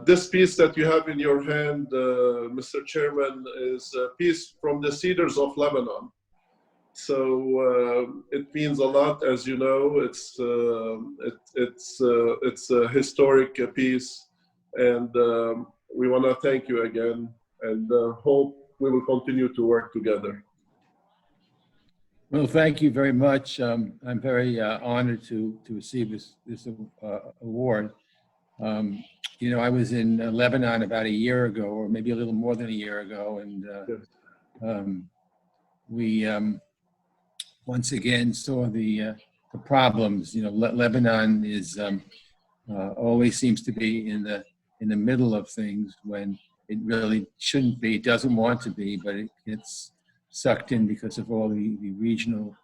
This piece that you have in your hand, Mr. Chairman, is a piece from the Cedars of Lebanon. So it means a lot, as you know. It's a historic piece, and we want to thank you again, and hope we will continue to work together. Well, thank you very much. I'm very honored to receive this award. You know, I was in Lebanon about a year ago, or maybe a little more than a year ago, and we once again saw the problems. You know, Lebanon is always seems to be in the middle of things when it really shouldn't be. It doesn't want to be, but it gets sucked in because of all the regional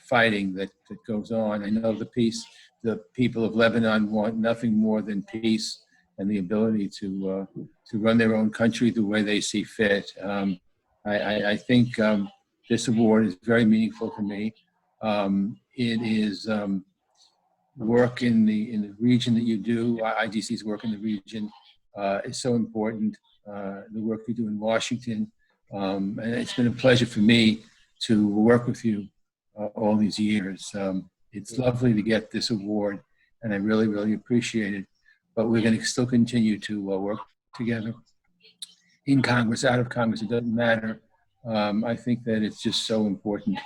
fighting that goes on. I know the people of Lebanon want nothing more than peace and the ability to run their own country the way they see fit. I think this award is very meaningful to me. It is work in the region that you do. IDC's work in the region is so important. The work you do in Washington, and it's been a pleasure for me to work with you all these years. It's lovely to get this award, and I really, really appreciate it. But we're going to still continue to work together in Congress, out of Congress. It doesn't matter. I think that it's just so important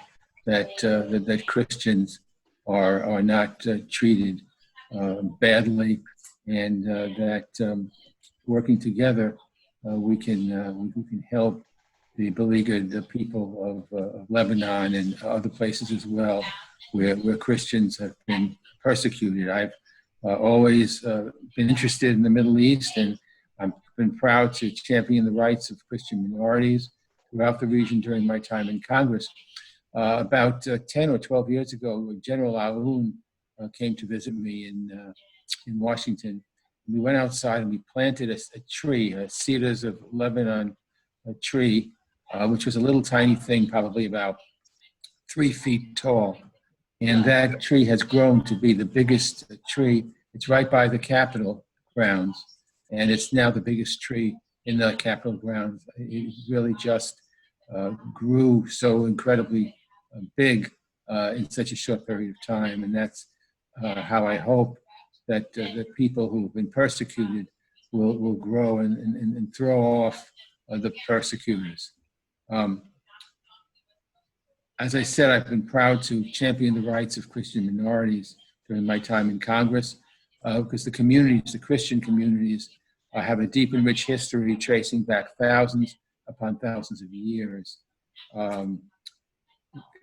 that that Christians are not treated badly, and that working together we can help the beleaguered people of Lebanon and other places as well, where Christians have been persecuted. I've always been interested in the Middle East, and I've been proud to champion the rights of Christian minorities throughout the region during my time in Congress. About 10 or 12 years ago, General Aoun came to visit me in Washington. We went outside and we planted a tree, a Cedars of Lebanon tree, which was a little tiny thing, probably about 3 feet tall. And that tree has grown to be the biggest tree. It's right by the Capitol grounds, and it's now the biggest tree in the Capitol grounds. It really just grew so incredibly big in such a short period of time, and that's how I hope that the people who have been persecuted will grow and throw off the persecutors. As I said, I've been proud to champion the rights of Christian minorities during my time in Congress, because the communities, the Christian communities, have a deep and rich history tracing back thousands upon thousands of years. It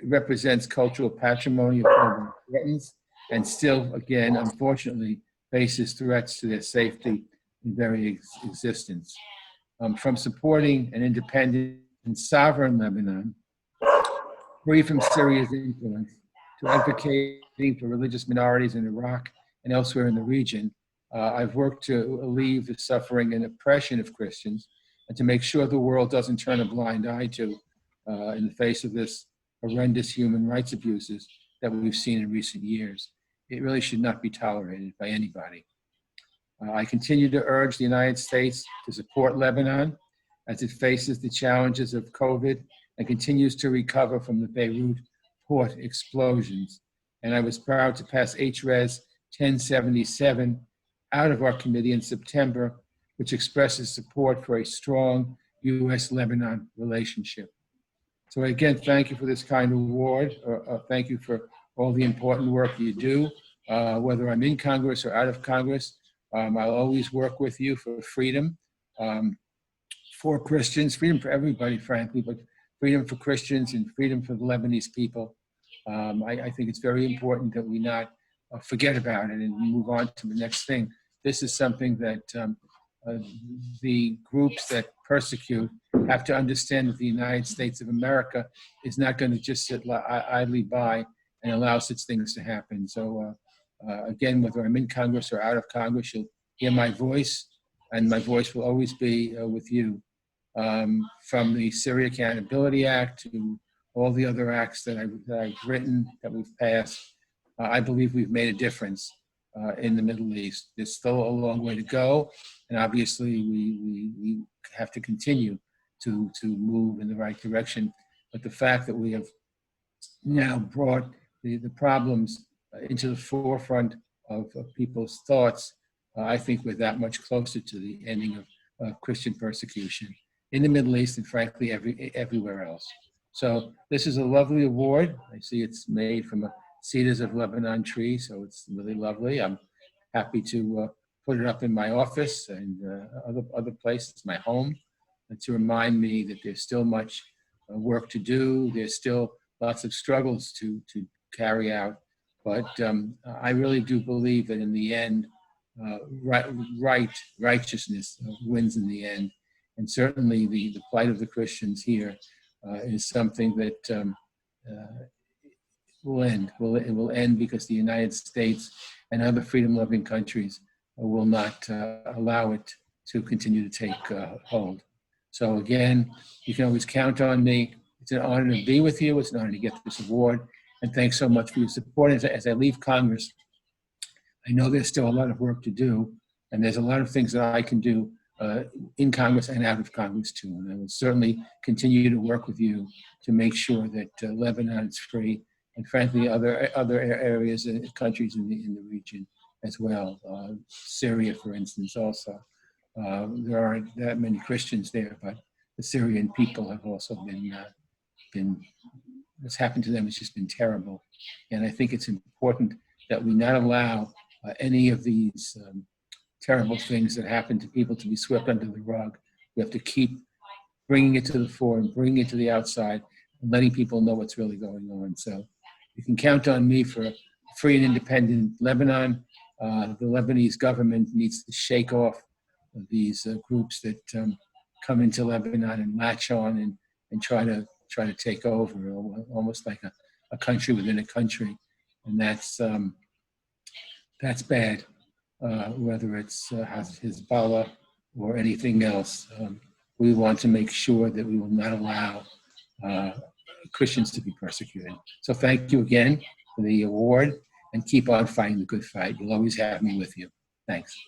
represents cultural patrimony of global importance, and still, again, unfortunately, faces threats to their safety and very existence. From supporting an independent and sovereign Lebanon, free from Syria's influence, to advocating for religious minorities in Iraq and elsewhere in the region, I've worked to alleviate the suffering and oppression of Christians, and to make sure the world doesn't turn a blind eye to in the face of this horrendous human rights abuses that we've seen in recent years. It really should not be tolerated by anybody. I continue to urge the United States to support Lebanon as it faces the challenges of COVID and continues to recover from the Beirut port explosions. And I was proud to pass HRES 1077 out of our committee in September, which expresses support for a strong U.S.-Lebanon relationship. So again, thank you for this kind of award. Thank you for all the important work you do, whether I'm in Congress or out of Congress. I'll always work with you for freedom, for Christians, freedom for everybody, frankly, but freedom for Christians and freedom for the Lebanese people. I think it's very important that we not forget about it and move on to the next thing. This is something that the groups that persecute have to understand, that the United States of America is not going to just sit idly by and allow such things to happen. So again, whether I'm in Congress or out of Congress, you'll hear my voice, and my voice will always be with you. From the Syria Accountability Act to all the other acts that I've written, that we've passed, I believe we've made a difference in the Middle East. There's still a long way to go, and obviously we have to continue to move in the right direction. But the fact that we have now brought the problems into the forefront of people's thoughts, I think we're that much closer to the ending of Christian persecution in the Middle East and frankly everywhere else. So this is a lovely award. I see it's made from a Cedars of Lebanon tree, so it's really lovely. I'm happy to put it up in my office and other places, my home, to remind me that there's still much work to do. There's still lots of struggles to carry out. But I really do believe that in the end, righteousness wins in the end. And certainly the plight of the Christians here is something that will end. It will end because the United States and other freedom-loving countries will not allow it to continue to take hold. So again, you can always count on me. It's an honor to be with you. It's an honor to get this award. And thanks so much for your support. As I leave Congress, I know there's still a lot of work to do, and there's a lot of things that I can do in Congress and out of Congress too. And I will certainly continue to work with you to make sure that Lebanon is free, and frankly, other areas and countries in the region as well. Syria, for instance, also. There aren't that many Christians there, but the Syrian people have also been what's happened to them has just been terrible. And I think it's important that we not allow any of these terrible things that happen to people to be swept under the rug. We have to keep bringing it to the fore and bringing it to the outside and letting people know what's really going on. So you can count on me for a free and independent Lebanon. The Lebanese government needs to shake off these groups that come into Lebanon and latch on and try to take over, almost like a country within a country, and that's bad. Whether it's Hezbollah or anything else, we want to make sure that we will not allow Christians to be persecuted. So thank you again for the award, and keep on fighting the good fight. You'll always have me with you. Thanks.